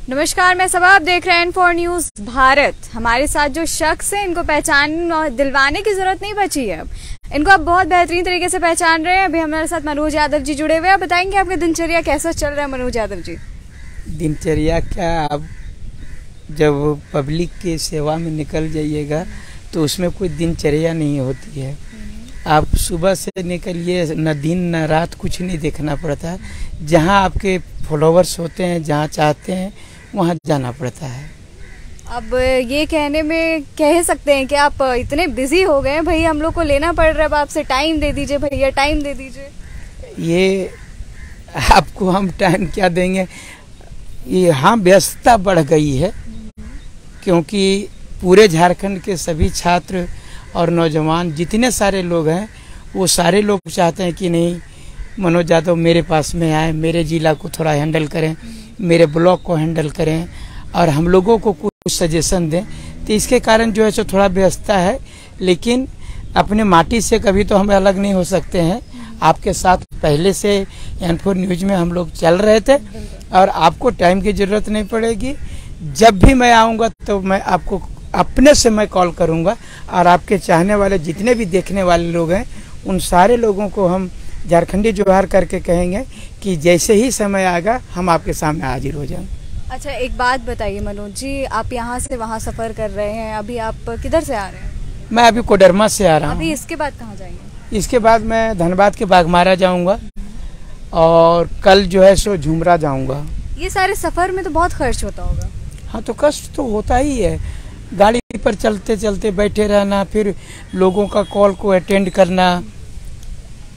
नमस्कार, मैं सबा, आप देख रहे हैं N4 न्यूज भारत। हमारे साथ जो शख्स है इनको पहचान और दिलवाने की जरूरत नहीं बची है। अब इनको आप बहुत बेहतरीन तरीके से पहचान रहे हैं। अभी हमारे साथ मनोज यादव जी जुड़े हुए हैं। बताएंगे आपका दिनचर्या कैसा चल रहा है मनोज यादव जी? दिनचर्या क्या, आप जब पब्लिक की सेवा में निकल जाइएगा तो उसमें कोई दिनचर्या नहीं होती है। आप सुबह से निकलिए, न दिन न रात कुछ नहीं देखना पड़ता है। जहाँ आपके फॉलोवर्स होते हैं, जहाँ चाहते हैं वहाँ जाना पड़ता है। अब ये कहने में कह सकते हैं कि आप इतने बिजी हो गए हैं, भैया हम लोग को लेना पड़ रहा है, अब आपसे टाइम दे दीजिए, भैया टाइम दे दीजिए। ये आपको हम टाइम क्या देंगे, ये हाँ व्यस्तता बढ़ गई है, क्योंकि पूरे झारखंड के सभी छात्र और नौजवान जितने सारे लोग हैं वो सारे लोग चाहते हैं कि नहीं मनोज यादव मेरे पास में आए, मेरे जिला को थोड़ा हैंडल करें, मेरे ब्लॉक को हैंडल करें और हम लोगों को कुछ सजेशन दें। तो इसके कारण जो है सो थोड़ा व्यस्तता है, लेकिन अपने माटी से कभी तो हम अलग नहीं हो सकते हैं। आपके साथ पहले से N4 न्यूज में हम लोग चल रहे थे और आपको टाइम की ज़रूरत नहीं पड़ेगी। जब भी मैं आऊँगा तो मैं आपको अपने से मैं कॉल करूँगा और आपके चाहने वाले जितने भी देखने वाले लोग हैं उन सारे लोगों को हम झारखंडी जोहार करके कहेंगे कि जैसे ही समय आएगा हम आपके सामने हाजिर हो जाएंगे। अच्छा, एक बात बताइए मनोज जी, आप यहाँ से वहाँ सफर कर रहे हैं, अभी आप किधर से आ रहे हैं? मैं अभी कोडरमा से आ रहा हूँ। अभी इसके बाद कहाँ जाएंगे? इसके बाद मैं धनबाद के बाघमारा जाऊँगा और कल जो है सो झुमरा जाऊँगा। ये सारे सफर में तो बहुत खर्च होता होगा। हाँ, तो कष्ट तो होता ही है। गाड़ी पर चलते चलते बैठे रहना, फिर लोगों का कॉल को अटेंड करना,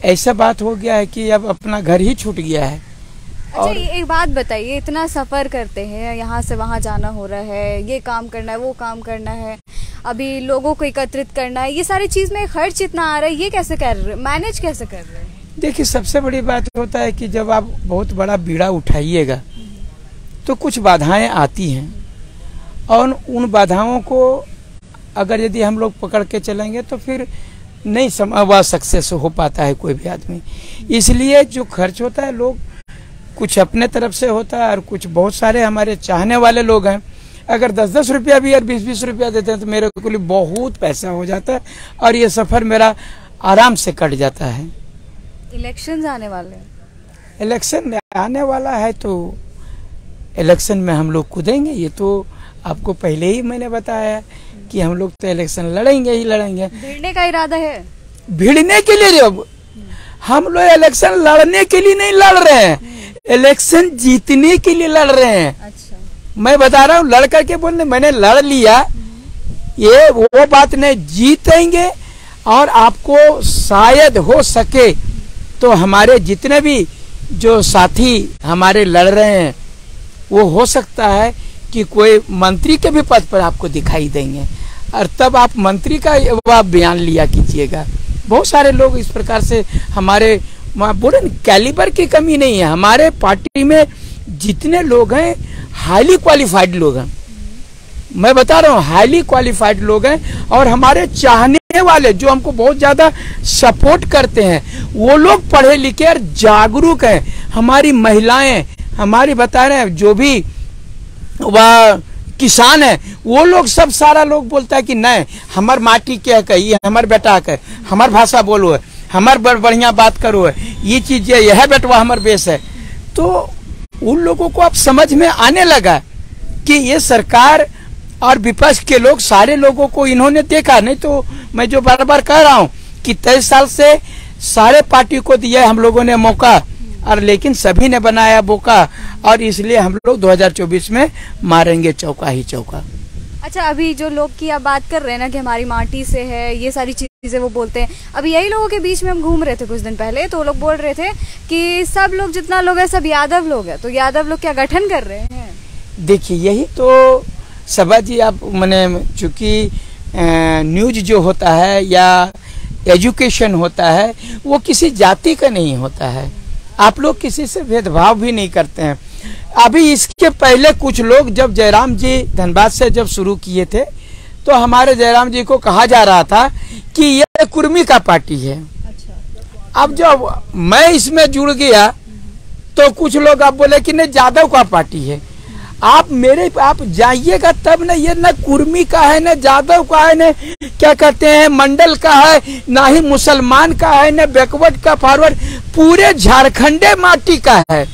ऐसा बात हो गया है कि अब अपना घर ही छूट गया है। अच्छा, और एक बात बताइए, इतना सफर करते हैं, यहाँ से वहाँ जाना हो रहा है, ये काम करना है, वो काम करना है, अभी लोगों को एकत्रित करना है, ये सारी चीज में खर्च इतना आ रहा है, ये कैसे कर रहे हैं, मैनेज कैसे कर रहे हैं? देखिए, सबसे बड़ी बात होता है कि जब आप बहुत बड़ा बीड़ा उठाइएगा तो कुछ बाधाएं आती हैं और उन बाधाओं को अगर यदि हम लोग पकड़ के चलेंगे तो फिर नहीं समझ सक्सेस हो पाता है कोई भी आदमी। इसलिए जो खर्च होता है लोग कुछ अपने तरफ से होता है और कुछ बहुत सारे हमारे चाहने वाले लोग हैं। अगर 10-10 रुपया भी और 20-20 रुपया देते हैं तो मेरे को लिए बहुत पैसा हो जाता है और ये सफ़र मेरा आराम से कट जाता है। इलेक्शन आने वाले हैं, इलेक्शन आने वाला है तो इलेक्शन में हम लोग कूदेंगे। ये तो आपको पहले ही मैंने बताया कि हम लोग तो इलेक्शन लड़ेंगे ही लड़ेंगे। भिड़ने का इरादा है? भिड़ने के लिए हम लोग इलेक्शन लड़ने के लिए नहीं लड़ रहे हैं, इलेक्शन जीतने के लिए लड़ रहे हैं। अच्छा, मैं बता रहा हूँ, लड़ करके बोलने मैंने लड़ लिया, ये वो बात नहीं, जीतेंगे। और आपको शायद हो सके तो हमारे जितने भी जो साथी हमारे लड़ रहे हैं वो हो सकता है कि कोई मंत्री के भी पद पर आपको दिखाई देंगे और तब आप मंत्री का वह बयान लिया कीजिएगा। बहुत सारे लोग इस प्रकार से हमारे बोले कैलिबर की कमी नहीं है। हमारे पार्टी में जितने लोग हैं हाईली क्वालिफाइड लोग हैं, मैं बता रहा हूँ हाईली क्वालिफाइड लोग हैं। और हमारे चाहने वाले जो हमको बहुत ज्यादा सपोर्ट करते हैं वो लोग पढ़े लिखे और जागरूक हैं। हमारी महिलाएं, हमारी बता रहे हैं जो भी वह किसान है वो लोग सब सारा लोग बोलता है कि नहीं हमार माटी क्या कही, हमार बेटा का, हमार भाषा बोलो है, हमार बढ़िया बात करो है, ये चीज यह बेटवा हमार बेस है। तो उन लोगों को अब समझ में आने लगा कि ये सरकार और विपक्ष के लोग सारे लोगों को इन्होंने देखा। नहीं तो मैं जो बार बार कह रहा हूँ कि 23 साल से सारे पार्टी को दिया हम लोगों ने मौका और लेकिन सभी ने बनाया बोका और इसलिए हम लोग 2024 में मारेंगे चौका ही चौका। अच्छा, अभी जो लोग की आप बात कर रहे हैं ना कि हमारी माटी से है, ये सारी चीजें वो बोलते हैं, अभी यही लोगों के बीच में हम घूम रहे थे कुछ दिन पहले, तो लोग बोल रहे थे कि सब लोग जितना लोग है सब यादव लोग है, तो यादव लोग क्या गठन कर रहे हैं? देखिए, यही तो सबा जी, आप मैंने चूंकि न्यूज जो होता है या एजुकेशन होता है वो किसी जाति का नहीं होता है। आप लोग किसी से भेदभाव भी नहीं करते हैं। अभी इसके पहले कुछ लोग जब जयराम जी धनबाद से जब शुरू किए थे तो हमारे जयराम जी को कहा जा रहा था कि यह कुर्मी का पार्टी है। अच्छा। अब जब मैं इसमें जुड़ गया तो कुछ लोग अब बोले कि नहीं यादव का पार्टी है। आप जाइएगा तब ना, ये न कुर्मी का है, न जादव का है, न क्या कहते हैं मंडल का है, ना ही मुसलमान का है, न बैकवर्ड का फॉरवर्ड, पूरे झारखंडे माटी का है।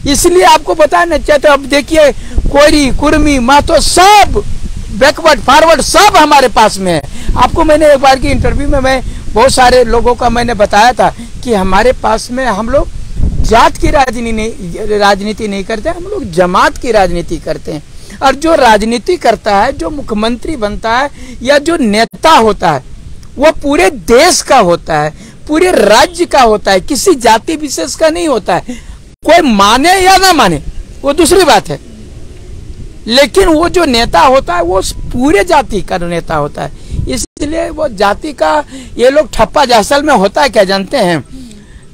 इसलिए आपको बताना चाहते, अब देखिए कोरी, कुर्मी, महतो, सब बैकवर्ड फॉरवर्ड सब हमारे पास में है। आपको मैंने एक बार की इंटरव्यू में मैं बहुत सारे लोगों का मैंने बताया था कि हमारे पास में हम लोग जात की राजनीति नहीं करते, हम लोग जमात की राजनीति करते हैं। और जो राजनीति करता है, जो मुख्यमंत्री बनता है या जो नेता होता है, वो पूरे देश का होता है, पूरे राज्य का होता है, किसी जाति विशेष का नहीं होता है। कोई माने या ना माने वो दूसरी बात है, लेकिन वो जो नेता होता है वो पूरे जाति का नेता होता है। इसलिए वो जाति का ये लोग ठप्पा, असल में होता है क्या जानते हैं,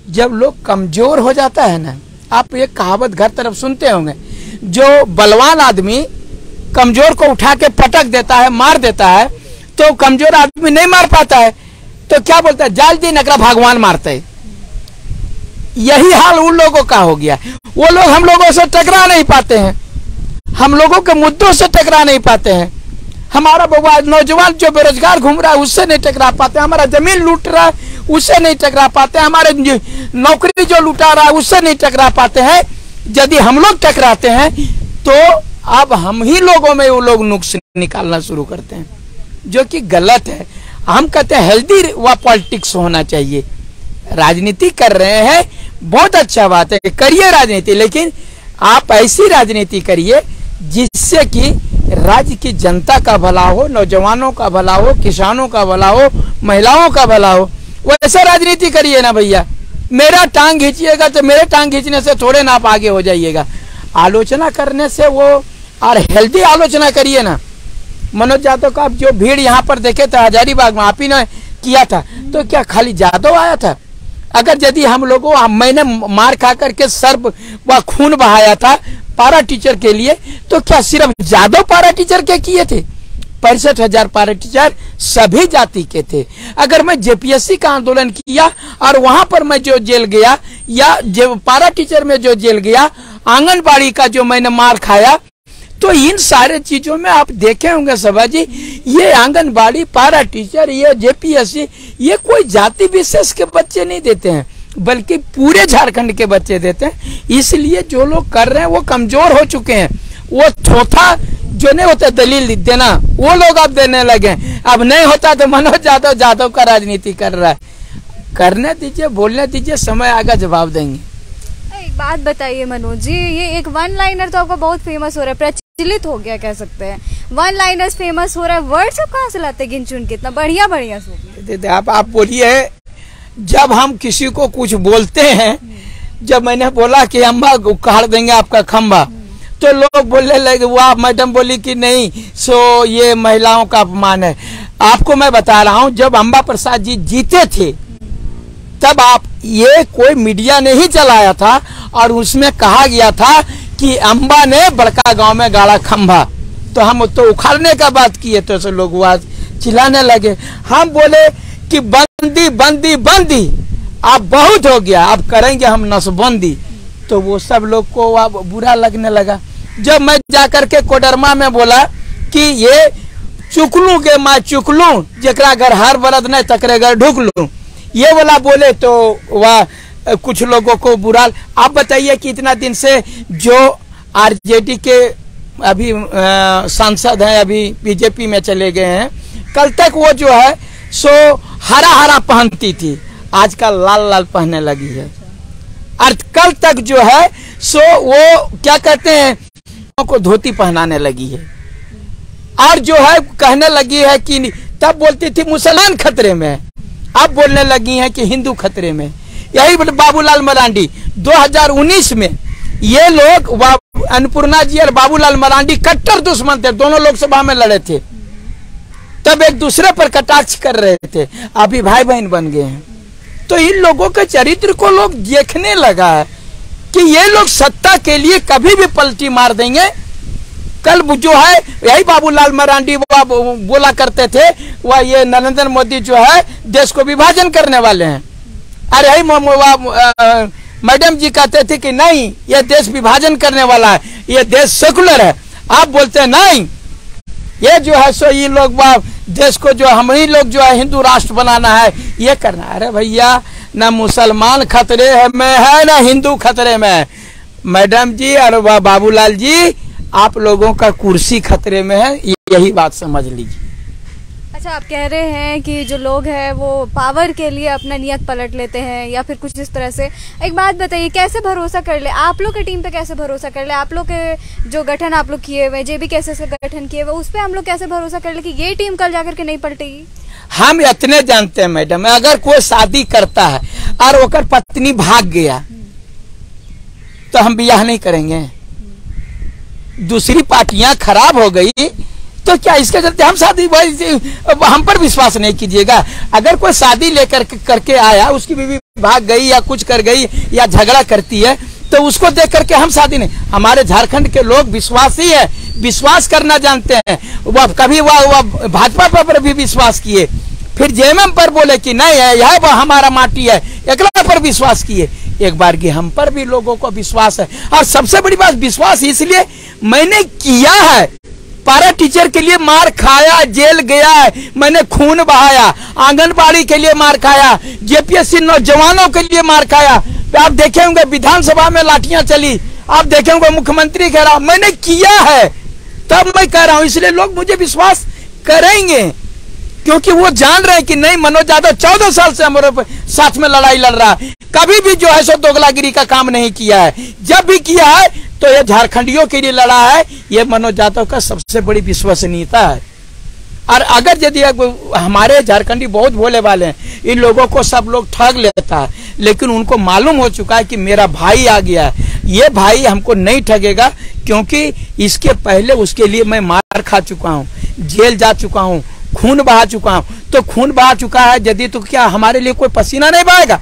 जब लोग कमजोर हो जाता है ना, आप एक कहावत घर तरफ सुनते होंगे, जो बलवान आदमी कमजोर को उठा के पटक देता है, मार देता है, तो कमजोर आदमी नहीं मार पाता है, तो क्या बोलता है, जाल दी नकरा भगवान मारते है। यही हाल उन लोगों का हो गया। वो लोग हम लोगों से टकरा नहीं पाते हैं, हम लोगों के मुद्दों से टकरा नहीं पाते हैं। हमारा बउआ नौजवान जो बेरोजगार घूम रहा है उससे नहीं टकरा पाते, हमारा जमीन लूट रहा है उससे नहीं टकरा पाते, हमारे नौकरी जो लुटा रहा है उससे नहीं टकरा पाते हैं। यदि हम लोग टकराते हैं तो अब हम ही लोगों में वो लोग नुक्स निकालना शुरू करते हैं, जो कि गलत है। हम कहते हैं हेल्दी व पॉलिटिक्स होना चाहिए। राजनीति कर रहे हैं, बहुत अच्छा बात है, करिए राजनीति, लेकिन आप ऐसी राजनीति करिए जिससे कि राज्य की जनता का भला हो, नौजवानों का भला हो, किसानों का भला हो, महिलाओं का भला हो। वैसे राजनीति करिए ना भैया। मेरा टांग खींचिएगा तो मेरे टांग खींचने से थोड़े ना आप आगे हो जाइएगा। आलोचना करने से वो, और हेल्दी आलोचना करिए ना। मनोज यादव का जो भीड़ यहाँ पर देखे थे हजारीबाग में, आप ही ने किया था, तो क्या खाली यादव आया था? अगर यदि हम लोगों, मैंने मार खा करके सर व खून बहाया था पारा टीचर के लिए, तो क्या सिर्फ यादव पारा टीचर के किए थे? 65,000 पारा टीचर सभी जाति के थे। अगर मैं जेपीएससी का आंदोलन किया और वहां पर मैं जो जेल गया, या जो पारा टीचर में जो जेल गया, आंगनबाड़ी का जो मैंने मार खाया, तो इन सारे चीजों में आप देखे होंगे सभा जी, ये आंगनबाड़ी, पारा टीचर, ये जेपीएससी, ये कोई जाति विशेष के बच्चे नहीं देते हैं, बल्कि पूरे झारखंड के बच्चे देते हैं। इसलिए जो लोग कर रहे हैं वो कमजोर हो चुके हैं। वो चौथा जो नहीं होता दलील देना, वो लोग अब देने लगे। अब नहीं होता तो मनोज यादव का राजनीति कर रहा है। करने दीजिए, बोलने दीजिए, समय आगा जवाब देंगे। एक बात बताइए मनोज जी, ये एक वन लाइनर तो आपका बहुत फेमस हो रहा है, प्रचलित हो गया कह सकते हैं, वन लाइनर्स फेमस हो रहा है, वर्ड सब कहाँ से लाते हैं गिन चुन के, इतना बढ़िया बढ़िया सोच। आप बोलिए, जब हम किसी को कुछ बोलते हैं, जब मैंने बोला कि अम्मा उखाड़ देंगे आपका खंबा, तो लोग बोलने लगे, वाह, मैडम बोली कि नहीं, सो ये महिलाओं का अपमान है। आपको मैं बता रहा हूँ, जब अम्बा प्रसाद जी जीते थे, तब आप, ये कोई मीडिया ने ही चलाया था और उसमें कहा गया था कि अम्बा ने बड़का गांव में गाड़ा खंभा, तो हम तो उखाड़ने का बात किए, तो ऐसे लोग वहां चिल्लाने लगे। हम बोले कि बंदी बंदी बंदी, अब बहुत हो गया, अब करेंगे हम नसबंदी। तो वो सब लोग को अब बुरा लगने लगा। जब मैं जाकर के कोडरमा में बोला कि ये चुकलू के माँ चुकलू, जकरा घर हर बरद नहीं तकरे घर ढुक लू, ये वाला बोले, तो वह कुछ लोगों को बुरा। आप बताइए कि इतना दिन से जो आरजेडी के अभी सांसद हैं, अभी बीजेपी में चले गए हैं, कल तक वो जो है सो हरा हरा पहनती थी, आजकल लाल लाल पहनने लगी है। और कल तक जो है सो वो क्या कहते हैं, को धोती पहनाने लगी है। और जो है कहने लगी है कि तब बोलती थी मुसलमान खतरे में, अब बोलने लगी हैं कि हिंदू खतरे में। यही बाबूलाल मरांडी 2019 में, ये लोग अन्नपूर्णा जी और बाबूलाल मरांडी कट्टर दुश्मन थे, दोनों लोकसभा में लड़े थे, तब एक दूसरे पर कटाक्ष कर रहे थे, अभी भाई बहन बन गए हैं। तो इन लोगों के चरित्र को लोग देखने लगा है कि ये लोग सत्ता के लिए कभी भी पलटी मार देंगे। कल जो है यही बाबूलाल मरांडी बोला करते थे, वह ये नरेंद्र मोदी जो है देश को विभाजन करने वाले हैं। अरे यही मैडम जी कहते थे कि नहीं, ये देश विभाजन करने वाला है, ये देश सेकुलर है। आप बोलते हैं नहीं, ये जो है सो ये लोग देश को जो हम ही लोग जो है हिंदू राष्ट्र बनाना है, ये करना है। अरे भैया, ना मुसलमान खतरे में है ना हिंदू खतरे में है। मैडम जी और बाबूलाल जी, आप लोगों का कुर्सी खतरे में है, यही बात समझ लीजिए। अच्छा, आप कह रहे हैं कि जो लोग हैं वो पावर के लिए अपना नियत पलट लेते हैं या फिर कुछ इस तरह से। एक बात बताइए, कैसे भरोसा कर ले आप लोग की टीम पे, कैसे भरोसा कर ले आप लोग के जो गठन आप लोग किए हुए, जेबी कैसे से गठन किए हुए, उस पर हम लोग कैसे भरोसा कर ले कि ये टीम कल जाकर के नहीं पलटेगी? हम इतने जानते हैं मैडम, अगर कोई शादी करता है और ओकर पत्नी भाग गया तो हम ब्याह नहीं करेंगे। दूसरी पार्टियां खराब हो गई तो क्या इसके चलते हम शादी, हम पर विश्वास नहीं कीजिएगा। अगर कोई शादी लेकर करके आया, उसकी बीवी भाग गई या कुछ कर गई या झगड़ा करती है, तो उसको देख करके हम शादी नहीं। हमारे झारखंड के लोग विश्वासी है, विश्वास करना जानते हैं। वह कभी वह भाजपा पर भी विश्वास किए, फिर जेएमएम पर बोले कि नहीं है, यह वह हमारा माटी है, एकला पर विश्वास किए। एक बार की हम पर भी लोगों को विश्वास है। और सबसे बड़ी बात, विश्वास इसलिए मैंने किया है, पारा टीचर के लिए मार खाया, जेल गया है, मैंने खून बहाया, आंगनबाड़ी के लिए मार खाया, जेपीएससी नौजवानों के लिए मार खाया। आप देखे होंगे विधानसभा में लाठियां चली, आप देखे होंगे मुख्यमंत्री कह रहा मैंने किया है, तब मैं कह रहा हूं। इसलिए लोग मुझे विश्वास करेंगे, क्योंकि वो जान रहे हैं कि नहीं, मनोज यादव 14 साल से हमारे साथ में लड़ाई लड़ रहा है, कभी भी जो है सो दोगलागिरी का काम नहीं किया है। जब भी किया है तो ये झारखंडियों के लिए लड़ा है। ये मनोज यादव का सबसे बड़ी विश्वसनीयता है। और अगर यदि हमारे झारखंडी बहुत भोले वाले हैं, इन लोगों को सब लोग ठग लेता है, लेकिन उनको मालूम हो चुका है कि मेरा भाई आ गया है, ये भाई हमको नहीं ठगेगा, क्योंकि इसके पहले उसके लिए मैं मार खा चुका हूँ, जेल जा चुका हूँ, खून बहा चुका हूँ। तो खून बहा चुका है यदि, तो क्या हमारे लिए कोई पसीना नहीं बहाएगा?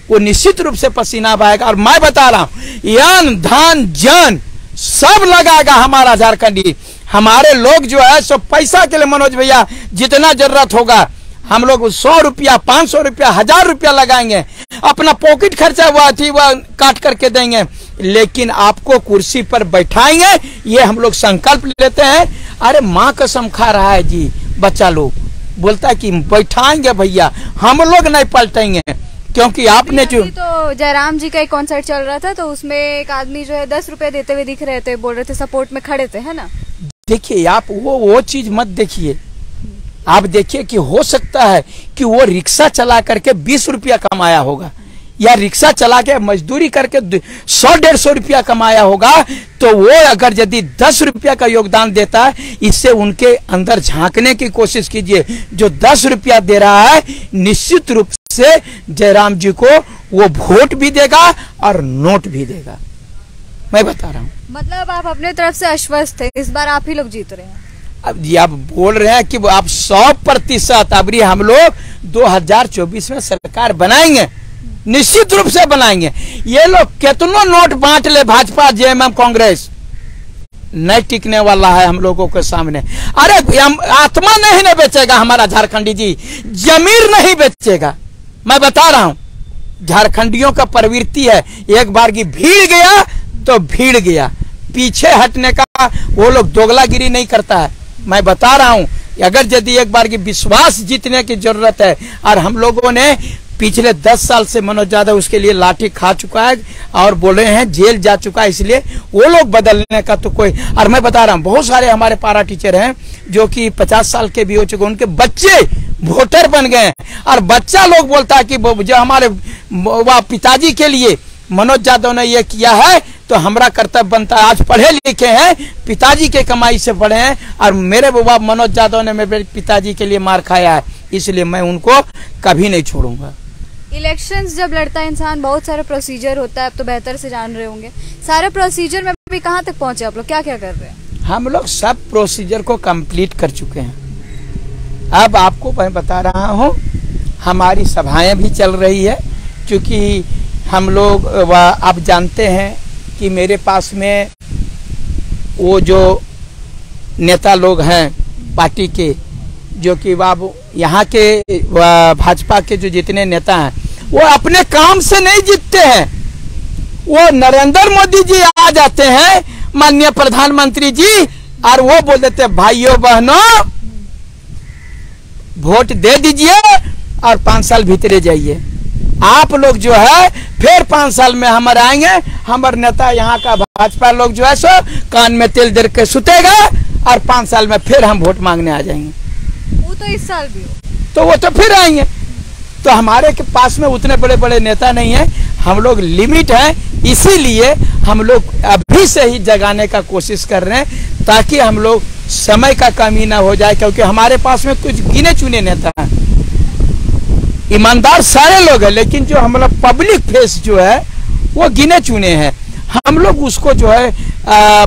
वो निश्चित रूप से पसीना बहाएगा। और मैं बता रहा हूं, यान धान जन सब लगाएगा हमारा झारखंडी। हमारे लोग जो है सो पैसा के लिए, मनोज भैया, जितना जरूरत होगा हम लोग 100 रुपया, 500 रुपया, 1000 रुपया लगाएंगे, अपना पॉकेट खर्चा हुआ थी वह काट करके देंगे, लेकिन आपको कुर्सी पर बैठाएंगे, ये हम लोग संकल्प लेते हैं। अरे माँ कसम खा रहा है जी बच्चा लोग, बोलता है कि बैठाएंगे भैया, हम लोग नहीं पलटेंगे। क्योंकि आपने जो तो जयराम जी का एक कॉन्सर्ट चल रहा था, तो उसमें एक आदमी जो है 10 रुपए देते हुए दिख रहे थे, बोल रहे थे सपोर्ट में खड़े थे, है ना? देखिए, आप वो चीज मत देखिए। आप देखिए कि हो सकता है कि वो रिक्शा चला करके 20 रुपया कमाया होगा, या रिक्शा चला के मजदूरी करके 100-150 रुपया कमाया होगा, तो वो अगर यदि 10 रुपया का योगदान देता है, इससे उनके अंदर झांकने की कोशिश कीजिए। जो 10 रुपया दे रहा है, निश्चित रूप से जयराम जी को वो वोट भी देगा और नोट भी देगा, मैं बता रहा हूँ। मतलब आप अपने तरफ से आश्वस्त थे, इस बार आप ही लोग जीत रहे हैं। अब जी आप बोल रहे हैं कि आप 100% अबरी हम लोग 2024 में सरकार बनाएंगे, निश्चित रूप से बनाएंगे। ये लोग कितनों नोट बांट ले, भाजपा, जेएमएम, कांग्रेस, नहीं टिकने वाला है हम लोगों के सामने। अरे आत्मा नहीं बेचेगा हमारा झारखंडी जी, जमीर नहीं बेचेगा। मैं बता रहा हूं, झारखंडियों का प्रवृत्ति है, एक बार की भीड़ गया तो भीड़ गया, पीछे हटने का वो लोग दोगलागिरी नहीं करता है। मैं बता रहा हूं, अगर यदि एक बार की विश्वास जीतने की जरूरत है, और हम लोगों ने पिछले 10 साल से मनोज यादव उसके लिए लाठी खा चुका है और बोले हैं जेल जा चुका है, इसलिए वो लोग बदलने का तो कोई। और मैं बता रहा हूं, बहुत सारे हमारे पारा टीचर हैं जो कि 50 साल के भी हो चुके, उनके बच्चे वोटर बन गए हैं। और बच्चा लोग बोलता है कि जो हमारे पिताजी के लिए मनोज यादव ने ये किया है, तो हमारा कर्तव्य बनता है। आज पढ़े लिखे हैं, पिताजी के कमाई से पढ़े हैं, और मेरे बाबा मनोज यादव ने मेरे पिताजी के लिए मार खाया है, इसलिए मैं उनको कभी नहीं छोड़ूंगा। इलेक्शंस जब लड़ता है इंसान, बहुत सारे प्रोसीजर होता है, आप तो बेहतर से जान रहे होंगे। सारे प्रोसीजर में भी कहाँ तक पहुंचे आप लोग, क्या क्या कर रहे हैं? हम लोग सब प्रोसीजर को कंप्लीट कर चुके हैं। अब आपको मैं बता रहा हूँ, हमारी सभाएं भी चल रही है, क्योंकि हम लोग आप जानते हैं कि मेरे पास में वो जो नेता लोग हैं पार्टी के, जो कि यहाँ के भाजपा के जो जितने नेता हैं, वो अपने काम से नहीं जीतते हैं। वो नरेंद्र मोदी जी आ जाते हैं, माननीय प्रधानमंत्री जी, और वो बोल देते भाइयों बहनों वोट दे दीजिए और 5 साल भीतरे जाइए। आप लोग जो है फिर 5 साल में हमारे आएंगे, हमारे नेता यहाँ का भाजपा लोग जो है सो कान में तेल दे के सुतेगा और 5 साल में फिर हम वोट मांगने आ जाएंगे। वो तो इस साल भी हो, तो वो तो फिर आएंगे। तो हमारे के पास में उतने बड़े बड़े नेता नहीं है, हम लोग लिमिट है, इसीलिए हम लोग अभी से ही जगाने का कोशिश कर रहे हैं ताकि हम लोग समय का कमी ना हो जाए, क्योंकि हमारे पास में कुछ गिने चुने नेता हैं, ईमानदार सारे लोग हैं, लेकिन जो हमारा पब्लिक फेस जो है वो गिने चुने हैं। हम लोग उसको जो है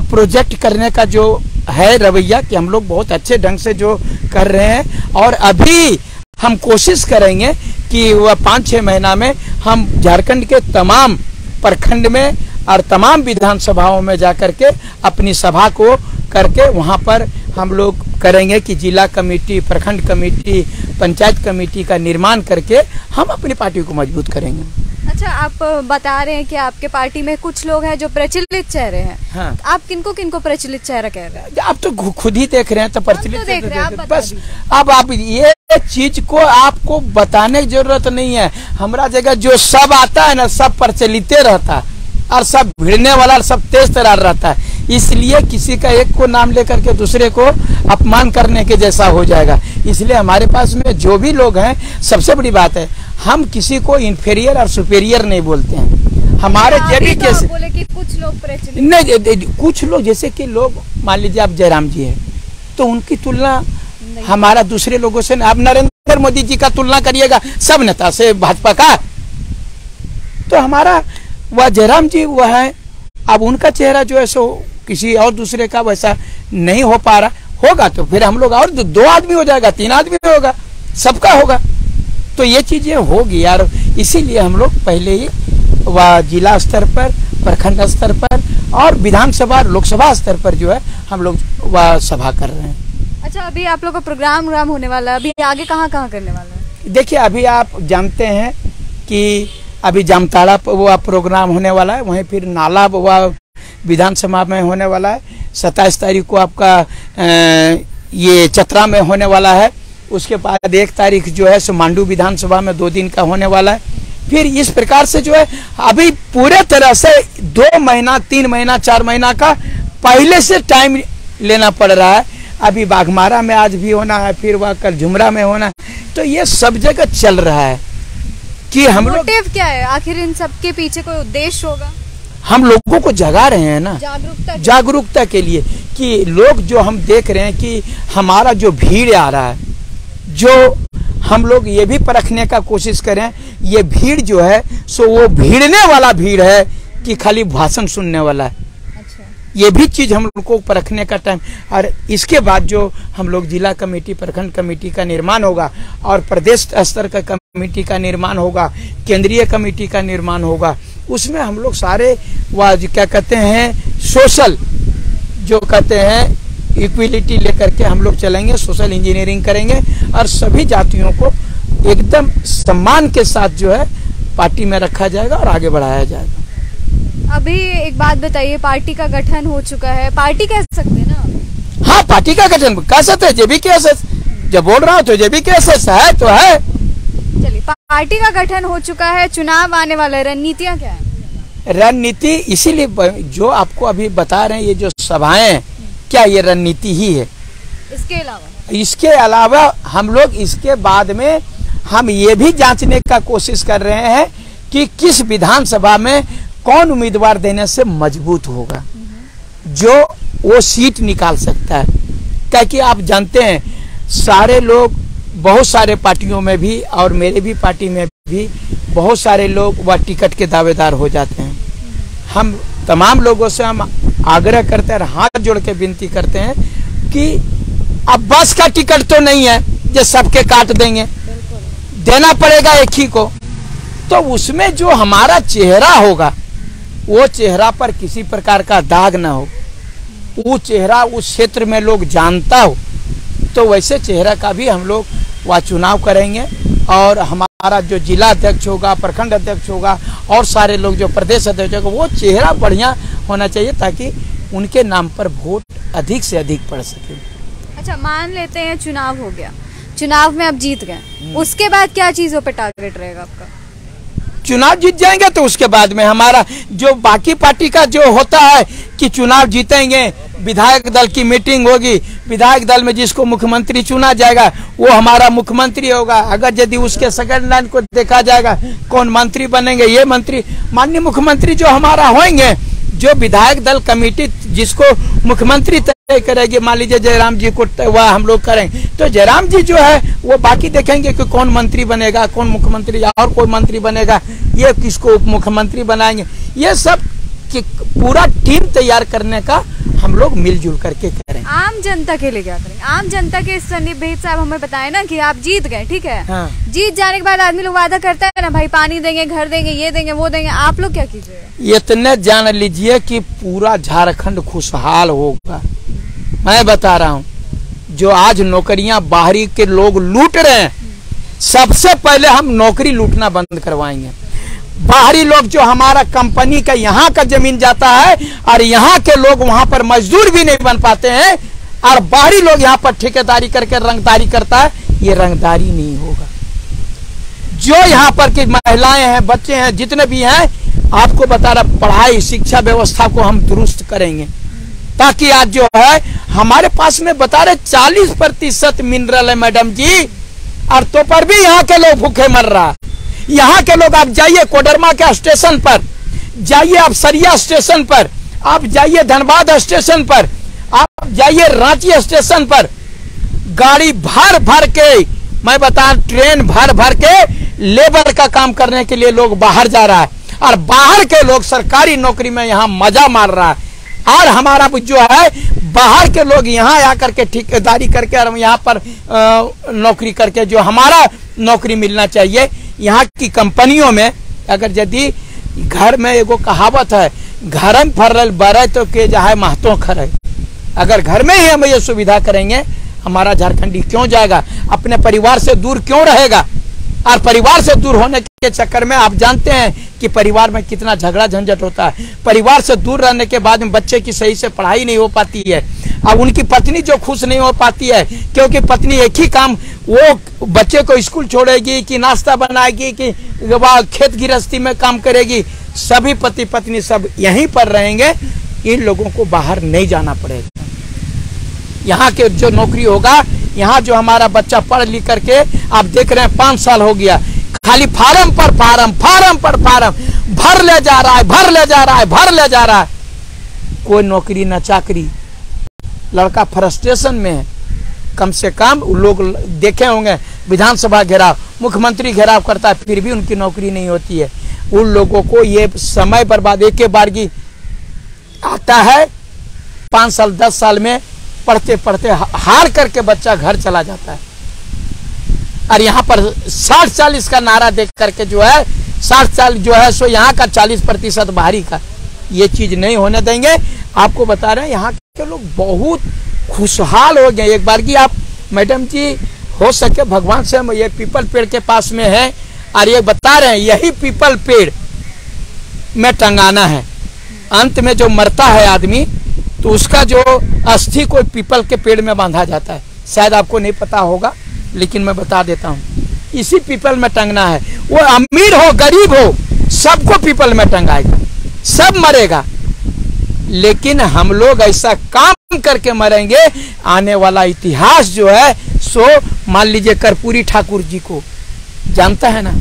प्रोजेक्ट करने का जो है रवैया कि हम लोग बहुत अच्छे ढंग से जो कर रहे हैं, और अभी हम कोशिश करेंगे कि वह 5-6 महीना में हम झारखंड के तमाम प्रखंड में और तमाम विधानसभाओं में जाकर के अपनी सभा को करके वहां पर हम लोग करेंगे कि जिला कमेटी, प्रखंड कमेटी, पंचायत कमेटी का निर्माण करके हम अपनी पार्टी को मजबूत करेंगे। अच्छा, आप बता रहे हैं कि आपके पार्टी में कुछ लोग हैं जो प्रचलित चेहरे हैं। हाँ। आप किनको प्रचलित चेहरा कह रहे हैं? आप तो खुद ही देख रहे हैं, तो प्रचलित देख रहे हैं, आप बस। अब आप ये चीज को आपको बताने की जरूरत नहीं है। हमारा जगह जो सब आता है ना, सब प्रचलित रहता है और सब भिड़ने वाला, सब तेज तरार रहता है। इसलिए किसी का एक को नाम लेकर के दूसरे को अपमान करने के जैसा हो जाएगा। इसलिए हमारे पास में जो भी लोग हैं, सबसे बड़ी बात है हम किसी को इंफीरियर और सुपेरियर नहीं बोलते हैं। हमारे जेबी कैसे बोले कि कुछ लोग प्रचलित नहीं, कुछ लोग जैसे कि लोग मान लीजिए आप जयराम जी है, तो उनकी तुलना हमारा दूसरे लोगों से, आप नरेंद्र मोदी जी का तुलना करिएगा सब नेता से भाजपा का, तो हमारा वह जयराम जी वह है। अब उनका चेहरा जो है सो किसी और दूसरे का वैसा नहीं हो पा रहा, होगा तो फिर हम लोग और 2 आदमी हो जाएगा, 3 आदमी होगा, सबका होगा, तो ये चीजें होगी यार। इसीलिए हम लोग पहले ही वह जिला स्तर पर, प्रखंड स्तर पर और विधानसभा लोकसभा स्तर पर जो है हम लोग वह सभा कर रहे हैं। अच्छा, अभी आप लोग का प्रोग्राम होने वाला है, अभी आगे कहाँ करने वाला है? देखिए, अभी आप जानते हैं कि अभी जामताड़ा वो प्रोग्राम होने वाला है, वहीं फिर नाला वो विधानसभा में होने वाला है। 27 तारीख को आपका ये चतरा में होने वाला है। उसके बाद 1 तारीख जो है सो मांडू विधानसभा में 2 दिन का होने वाला है। फिर इस प्रकार से जो है अभी पूरे तरह से 2 महीना, 3 महीना, 4 महीना का पहले से टाइम लेना पड़ रहा है। अभी बाघमारा में आज भी होना है, फिर वह कल झुमरा में होना है, तो ये सब जगह चल रहा है कि हम लोग। मोटिव क्या है आखिर? इन सब के पीछे कोई उद्देश्य होगा? हम लोगों को जगा रहे हैं ना, जागरूकता के लिए, कि लोग जो हम देख रहे हैं कि हमारा जो भीड़ आ रहा है, जो हम लोग ये भी परखने का कोशिश करें, ये भीड़ जो है सो वो भीड़ने वाला भीड़ है कि खाली भाषण सुनने वाला है। अच्छा। ये भी चीज हम लोग को परखने का टाइम। और इसके बाद जो हम लोग जिला कमेटी, प्रखंड कमेटी का निर्माण होगा और प्रदेश स्तर का कमेटी का निर्माण होगा, केंद्रीय कमेटी का निर्माण होगा, उसमें हम लोग सारे वह क्या कहते हैं सोशल, जो कहते हैं इक्विलिटी लेकर के हम लोग चलेंगे, सोशल इंजीनियरिंग करेंगे और सभी जातियों को एकदम सम्मान के साथ जो है पार्टी में रखा जाएगा और आगे बढ़ाया जाएगा। अभी एक बात बताइए, पार्टी का गठन हो चुका है, पार्टी कह सकते हैं ना? हाँ, पार्टी का गठन कह सकते हैं, जेबी के एस, जब बोल रहा हूँ तो जेबी के एस है तो है। चलिए, पार्टी का गठन हो चुका है, चुनाव आने वाला है, रणनीतियाँ क्या है? रणनीति इसीलिए जो आपको अभी बता रहे हैं, ये जो सभाएं, क्या ये रणनीति ही है? इसके अलावा हम लोग इसके बाद में हम ये भी जांचने का कोशिश कर रहे हैं कि किस विधानसभा में कौन उम्मीदवार देने से मजबूत होगा, जो वो सीट निकाल सकता है। क्योंकि आप जानते हैं सारे लोग, बहुत सारे पार्टियों में भी और मेरे भी पार्टी में भी बहुत सारे लोग वह टिकट के दावेदार हो जाते हैं। हम तमाम लोगों से हम आग्रह करते हैं, हाथ जोड़ के विनती करते हैं कि अब बस का टिकट तो नहीं है जो सबके काट देंगे, देना पड़ेगा एक ही को। तो उसमें जो हमारा चेहरा होगा, वो चेहरा पर किसी प्रकार का दाग ना हो, वो चेहरा उस क्षेत्र में लोग जानता हो, तो वैसे चेहरा का भी हम लोग वह चुनाव करेंगे। और हमारा जो जिला अध्यक्ष होगा, प्रखंड अध्यक्ष होगा और सारे लोग जो प्रदेश अध्यक्ष होगा, वो चेहरा बढ़िया होना चाहिए ताकि उनके नाम पर वोट अधिक से अधिक पड़ सके। अच्छा, मान लेते हैं चुनाव हो गया, चुनाव में आप जीत गए, उसके बाद क्या चीजों पे टारगेट रहेगा आपका? चुनाव जीत जाएंगे तो उसके बाद में हमारा जो बाकी पार्टी का जो होता है कि चुनाव जीतेंगे, विधायक दल की मीटिंग होगी, विधायक दल में जिसको मुख्यमंत्री चुना जाएगा वो हमारा मुख्यमंत्री होगा। अगर यदि उसके सेकंड लाइन को देखा जाएगा कौन मंत्री बनेंगे, ये मंत्री माननीय मुख्यमंत्री जो हमारा होंगे, जो विधायक दल कमेटी जिसको मुख्यमंत्री तय करेगी, मान लीजिए जयराम जी को वह हम लोग करेंगे, तो जयराम जी जो है वो बाकी देखेंगे कि कौन मंत्री बनेगा, कौन मुख्यमंत्री और कोई मंत्री बनेगा, ये किसको उप मुख्यमंत्री बनाएंगे। ये सब कि पूरा टीम तैयार करने का हम लोग मिलजुल करके करें। आम जनता के लिए क्या करेंगे? आम जनता के संदीप भेद साहब हमें बताएं ना कि आप जीत गए, ठीक है, हाँ। जीत जाने के बाद आदमी लोग वादा करता है ना, भाई पानी देंगे, घर देंगे, ये देंगे, वो देंगे, आप लोग क्या कीजिएगा? इतने जान लीजिए कि पूरा झारखंड खुशहाल होगा। मैं बता रहा हूँ, जो आज नौकरियां बाहरी के लोग लूट रहे हैं, सबसे पहले हम नौकरी लूटना बंद करवाएंगे। बाहरी लोग जो हमारा कंपनी का यहाँ का जमीन जाता है और यहाँ के लोग वहां पर मजदूर भी नहीं बन पाते हैं, और बाहरी लोग यहाँ पर ठेकेदारी करके रंगदारी करता है, ये रंगदारी नहीं होगा। जो यहाँ पर की महिलाएं हैं, बच्चे हैं, जितने भी हैं, आपको बता रहा, पढ़ाई शिक्षा व्यवस्था को हम दुरुस्त करेंगे, ताकि आज जो है हमारे पास में बता रहे 40% मिनरल है मैडम जी, और तो पर भी यहाँ के लोग भूखे मर रहा। यहाँ के लोग, आप जाइए कोडरमा के स्टेशन पर, जाइए आप सरिया स्टेशन पर, आप जाइए धनबाद स्टेशन पर, आप जाइए रांची स्टेशन पर, गाड़ी भर भर के, मैं बता, ट्रेन भर भर के लेबर का काम करने के लिए लोग बाहर जा रहा है, और बाहर के लोग सरकारी नौकरी में यहाँ मजा मार रहा है। और हमारा जो है बाहर के लोग यहाँ आकर के ठेकेदारी करके और यहाँ पर नौकरी करके, जो हमारा नौकरी मिलना चाहिए यहाँ की कंपनियों में। अगर यदि घर में एगो कहावत है, घर में फरल बरे तो के जाए महतो खरे, अगर घर में ही हम ये सुविधा करेंगे, हमारा झारखंडी क्यों जाएगा, अपने परिवार से दूर क्यों रहेगा। और परिवार से दूर होने के चक्कर में आप जानते हैं कि परिवार में कितना झगड़ा झंझट होता है। परिवार से दूर रहने के बाद में बच्चे की सही से पढ़ाई नहीं हो पाती है, और उनकी पत्नी जो खुश नहीं हो पाती है, क्योंकि पत्नी एक ही काम, वो बच्चे को स्कूल छोड़ेगी कि नाश्ता बनाएगी कि खेत गृहस्थी में काम करेगी। सभी पति पत्नी सब यहीं पर रहेंगे, इन लोगों को बाहर नहीं जाना पड़ेगा। यहाँ के जो नौकरी होगा, यहाँ जो हमारा बच्चा पढ़ लिख करके, आप देख रहे हैं 5 साल हो गया, खाली फार्म पर फार्म, फार्म पर फार्म भर ले जा रहा है, भर ले जा रहा है, भर ले जा रहा है, कोई नौकरी न चाकरी। लड़का फ्रस्ट्रेशन में है। कम से कम लोग देखे होंगे विधानसभा घेराव, मुख्यमंत्री घेराव करता है, फिर भी उनकी नौकरी नहीं होती है। उन लोगों को ये समय बर्बाद, एक बार की आता है, 5 साल 10 साल में पढ़ते पढ़ते हार करके बच्चा घर चला जाता है। और यहाँ पर 60-40 का नारा देख करके जो है 60 साल जो है सो यहाँ का 40% बाहरी का, ये चीज नहीं होने देंगे। आपको बता रहे हैं यहाँ के लोग बहुत खुशहाल हो गए। एक बार की आप मैडम जी, हो सके भगवान से हम, ये पीपल पेड़ के पास में है, और ये बता रहे हैं यही पीपल पेड़ में टंगाना है। अंत में जो मरता है आदमी, तो उसका जो अस्थि कोई पीपल के पेड़ में बांधा जाता है। शायद आपको नहीं पता होगा, लेकिन मैं बता देता हूँ, इसी पीपल में टंगना है। वो अमीर हो गरीब हो, सबको पीपल में टंगाएगा, सब मरेगा। लेकिन हम लोग ऐसा काम करके मरेंगे, आने वाला इतिहास जो है सो, मान लीजिए कर्पूरी ठाकुर जी को जानता है ना,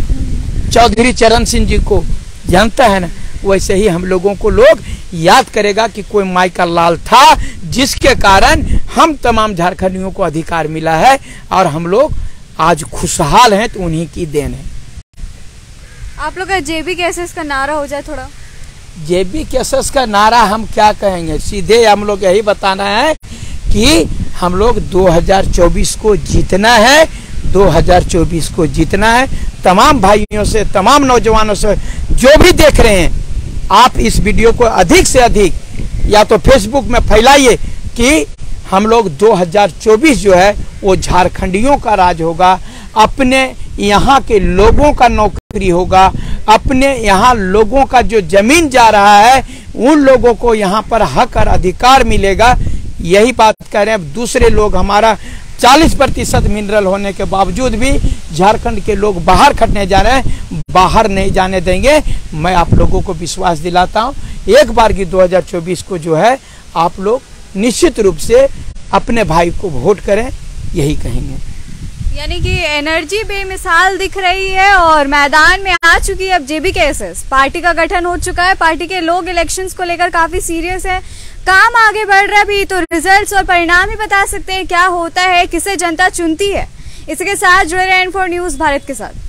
चौधरी चरण सिंह जी को जानता है ना, वैसे ही हम लोगों को लोग याद करेगा कि कोई माई का लाल था, जिसके कारण हम तमाम झारखंडियों को अधिकार मिला है, और हम लोग आज खुशहाल हैं, तो उन्हीं की देन है। आप लोग का जेबी केसेस का नारा हो जाए थोड़ा। जेबी केसेस का नारा हम क्या कहेंगे, सीधे हम लोग यही बताना है कि हम लोग 2024 को जीतना है, 2024 को जीतना है। तमाम भाइयों से, तमाम नौजवानों से जो भी देख रहे हैं, आप इस वीडियो को अधिक से अधिक या तो फेसबुक में फैलाइए कि हम लोग 2024 जो है वो झारखंडियों का राज होगा, अपने यहाँ के लोगों का नौकरी होगा, अपने यहाँ लोगों का जो जमीन जा रहा है उन लोगों को यहाँ पर हक और अधिकार मिलेगा। यही बात कह रहे हैं। दूसरे लोग हमारा 40% मिनरल होने के बावजूद भी झारखंड के लोग बाहर खटने जा रहे हैं, बाहर नहीं जाने देंगे। मैं आप लोगों को विश्वास दिलाता हूँ, एक बार की 2024 को जो है आप लोग निश्चित रूप से अपने भाई को वोट करें, यही कहेंगे। यानी कि एनर्जी बेमिसाल दिख रही है और मैदान में आ चुकी है अब जेबीकेएसएस। पार्टी का गठन हो चुका है, पार्टी के लोग इलेक्शंस को लेकर काफी सीरियस है, काम आगे बढ़ रहा है। अभी तो रिजल्ट्स और परिणाम ही बता सकते हैं क्या होता है, किसे जनता चुनती है। इसके साथ जुड़े रहें N4 न्यूज़ भारत के साथ।